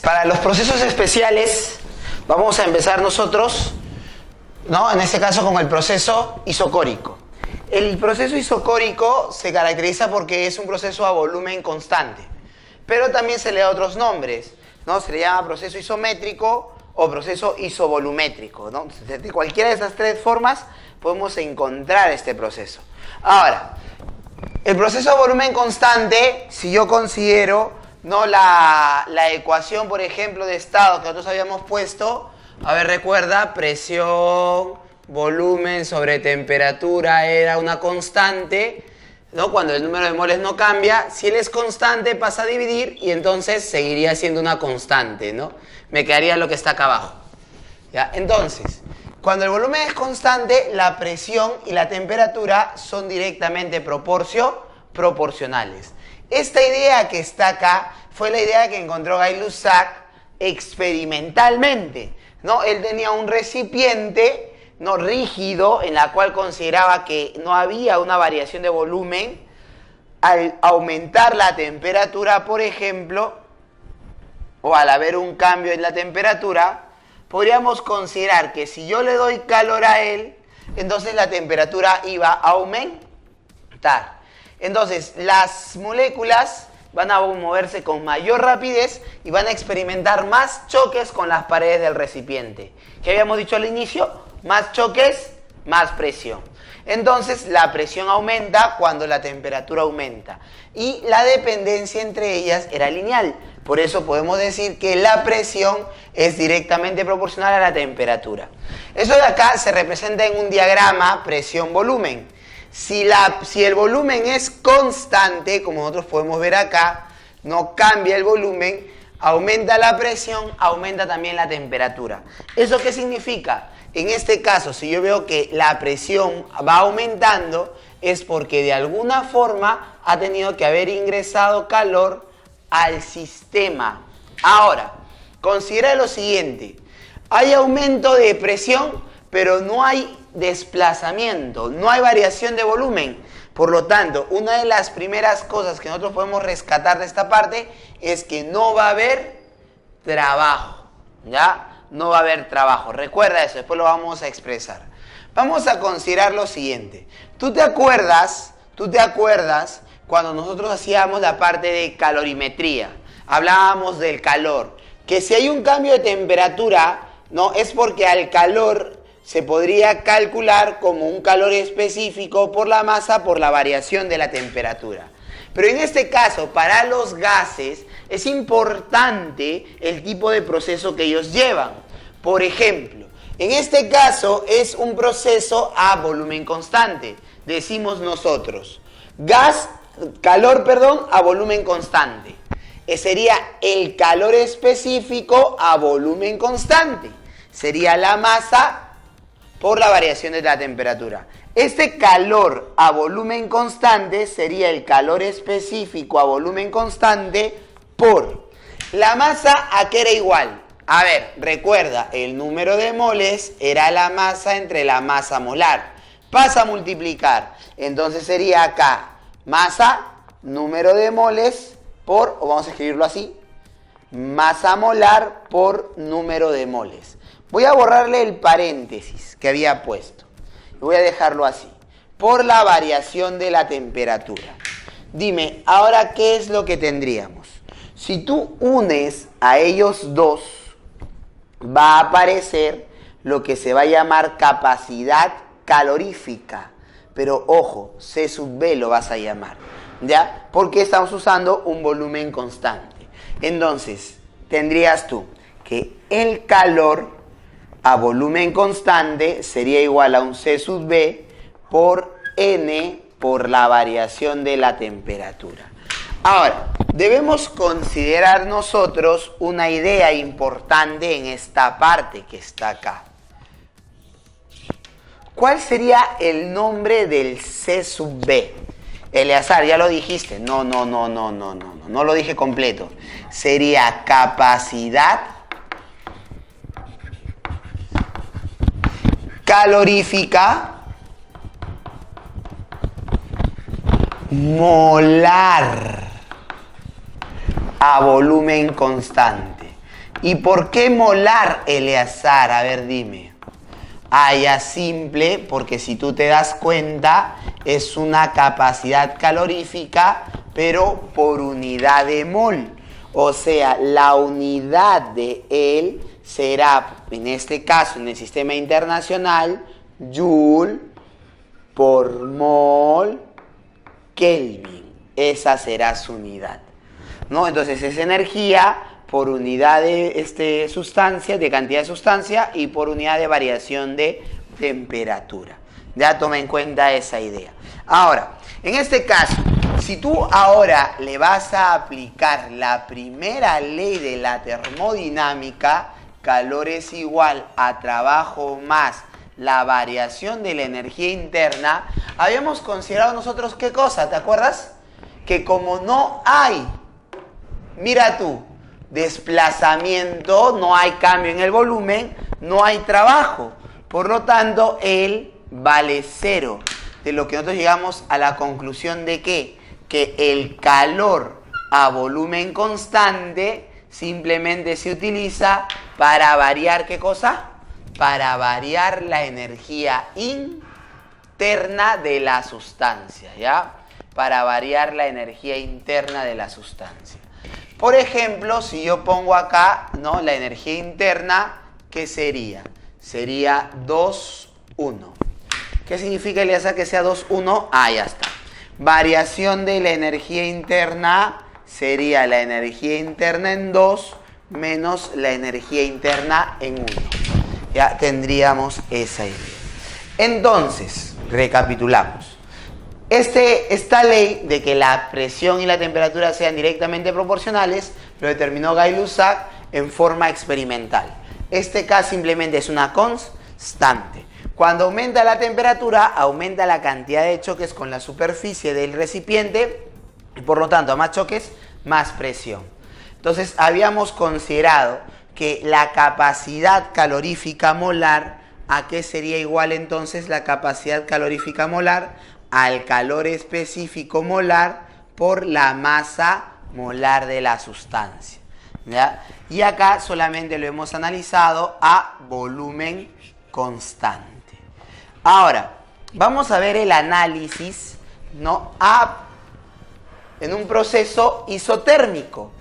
Para los procesos especiales vamos a empezar nosotros, ¿no? En este caso con el proceso isocórico. El proceso isocórico se caracteriza porque es un proceso a volumen constante, pero también se le da otros nombres, ¿no? Se le llama proceso isométrico o proceso isovolumétrico, ¿no? De cualquiera de esas tres formas podemos encontrar este proceso. Ahora, el proceso a volumen constante, si yo considero, ¿no?, la ecuación, por ejemplo, de estado que nosotros habíamos puesto, a ver, recuerda, presión, volumen sobre temperatura era una constante, ¿no? Cuando el número de moles no cambia, si él es constante pasa a dividir y entonces seguiría siendo una constante, ¿no? Me quedaría lo que está acá abajo, ¿ya? Entonces, cuando el volumen es constante, la presión y la temperatura son directamente proporcionales. Esta idea que está acá fue la idea que encontró Gay-Lussac experimentalmente, ¿no? Él tenía un recipiente, ¿no?, rígido, en la cual consideraba que no había una variación de volumen. Al aumentar la temperatura, por ejemplo, o al haber un cambio en la temperatura, podríamos considerar que si yo le doy calor a él, entonces la temperatura iba a aumentar. Entonces, las moléculas van a moverse con mayor rapidez y van a experimentar más choques con las paredes del recipiente. ¿Qué habíamos dicho al inicio? Más choques, más presión. Entonces, la presión aumenta cuando la temperatura aumenta. Y la dependencia entre ellas era lineal. Por eso podemos decir que la presión es directamente proporcional a la temperatura. Eso de acá se representa en un diagrama presión-volumen. Si el volumen es constante, como nosotros podemos ver acá, no cambia el volumen, aumenta la presión, aumenta también la temperatura. ¿Eso qué significa? En este caso, si yo veo que la presión va aumentando, es porque de alguna forma ha tenido que haber ingresado calor al sistema. Ahora, considera lo siguiente. Hay aumento de presión, pero no hay desplazamiento, no hay variación de volumen. Por lo tanto, una de las primeras cosas que nosotros podemos rescatar de esta parte es que no va a haber trabajo, ¿ya? No va a haber trabajo. Recuerda eso, después lo vamos a expresar. Vamos a considerar lo siguiente. ¿Tú te acuerdas cuando nosotros hacíamos la parte de calorimetría? Hablábamos del calor. Que si hay un cambio de temperatura, ¿no?, es porque al calor se podría calcular como un calor específico por la masa, por la variación de la temperatura. Pero en este caso, para los gases, es importante el tipo de proceso que ellos llevan. Por ejemplo, en este caso es un proceso a volumen constante. Decimos nosotros, calor a volumen constante. Sería el calor específico a volumen constante. Sería la masa por la variación de la temperatura. Este calor a volumen constante sería el calor específico a volumen constante por la masa. ¿A qué era igual? A ver, recuerda, el número de moles era la masa entre la masa molar. Pasa a multiplicar. Entonces sería acá masa, número de moles por, o vamos a escribirlo así, masa molar por número de moles. Voy a borrarle el paréntesis que había puesto. Voy a dejarlo así. Por la variación de la temperatura. Dime, ahora, ¿qué es lo que tendríamos? Si tú unes a ellos dos, va a aparecer lo que se va a llamar capacidad calorífica. Pero ojo, C sub B lo vas a llamar, ¿ya? Porque estamos usando un volumen constante. Entonces, tendrías tú que el calor a volumen constante sería igual a un C sub B por N por la variación de la temperatura. Ahora, debemos considerar nosotros una idea importante en esta parte que está acá. ¿Cuál sería el nombre del C sub B? Eleazar, ya lo dijiste. No lo dije completo. Sería capacidad calorífica molar a volumen constante. ¿Y por qué molar, Eleazar? A ver, dime. Ah, ya simple, porque si tú te das cuenta, es una capacidad calorífica, pero por unidad de mol. O sea, la unidad de él será, en este caso, en el sistema internacional, Joule por mol Kelvin. Esa será su unidad, ¿no? Entonces es energía por unidad de sustancia, de cantidad de sustancia, y por unidad de variación de temperatura. Ya toma en cuenta esa idea. Ahora, en este caso, si tú ahora le vas a aplicar la primera ley de la termodinámica, calor es igual a trabajo más la variación de la energía interna, habíamos considerado nosotros ¿qué cosa? ¿Te acuerdas? Que como no hay, mira tú, desplazamiento, no hay cambio en el volumen, no hay trabajo. Por lo tanto, él vale cero. De lo que nosotros llegamos a la conclusión de ¿qué? Que el calor a volumen constante simplemente se utiliza para variar ¿qué cosa? Para variar la energía interna de la sustancia, ¿ya? Para variar la energía interna de la sustancia. Por ejemplo, si yo pongo acá, ¿no? La energía interna, ¿qué sería? Sería 2,1. ¿Qué significa, Eleazar, que sea 2,1? Ah, ya está. Variación de la energía interna sería la energía interna en 2 menos la energía interna en 1. Ya tendríamos esa idea. Entonces, recapitulamos. Esta ley de que la presión y la temperatura sean directamente proporcionales lo determinó Gay-Lussac en forma experimental. Este K simplemente es una constante. Cuando aumenta la temperatura, aumenta la cantidad de choques con la superficie del recipiente y por lo tanto, a más choques, más presión. Entonces, habíamos considerado que la capacidad calorífica molar, ¿a qué sería igual entonces la capacidad calorífica molar? Al calor específico molar por la masa molar de la sustancia, ¿ya? Y acá solamente lo hemos analizado a volumen constante. Ahora, vamos a ver el análisis, ¿no? En un proceso isotérmico.